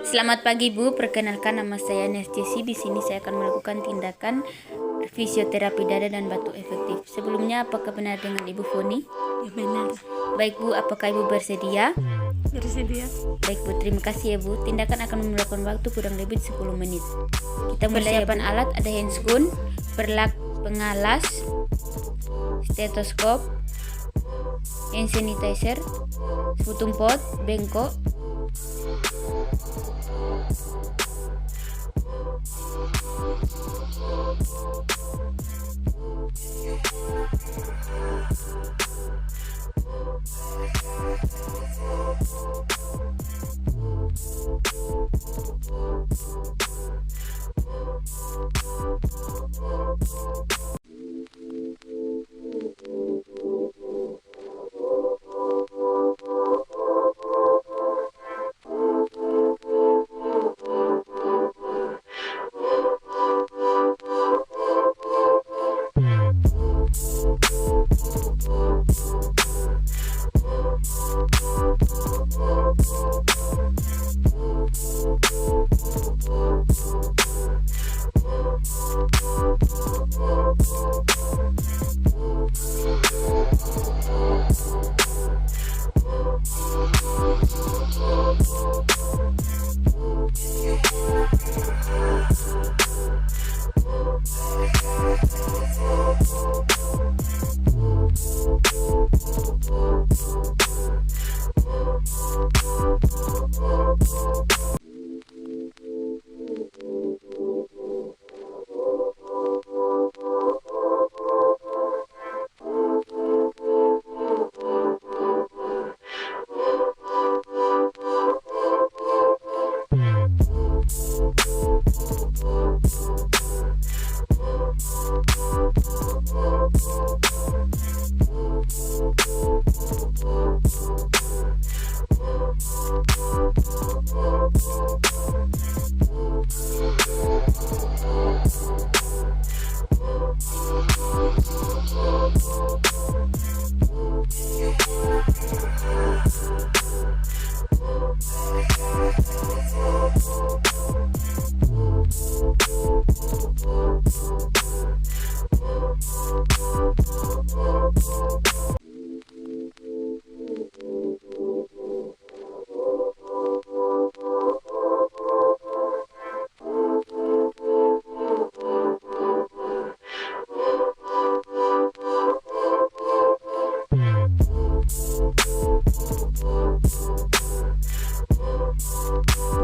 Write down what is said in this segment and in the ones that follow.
Selamat pagi Bu, perkenalkan nama saya Nes Jessy. Di sini saya akan melakukan tindakan fisioterapi dada dan batu efektif. Sebelumnya, apakah benar dengan Ibu Foni? Ya benar. Baik Bu, apakah Ibu bersedia? Bersedia. Baik Bu, terima kasih ya Bu. Tindakan akan memakan waktu kurang lebih 10 menit. Kita mulai. Persiapan alat ada handscoon, perlak pengalas, stetoskop, hand sanitizer, sputum pot, bengkok,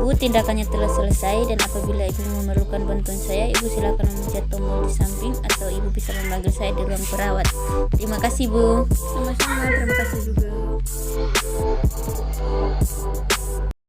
Bu, tindakannya telah selesai dan apabila Ibu memerlukan bantuan saya, Ibu silakan memencet tombol di samping atau Ibu bisa memanggil saya di ruang perawat. Terima kasih Bu. Sama-sama, terima kasih juga.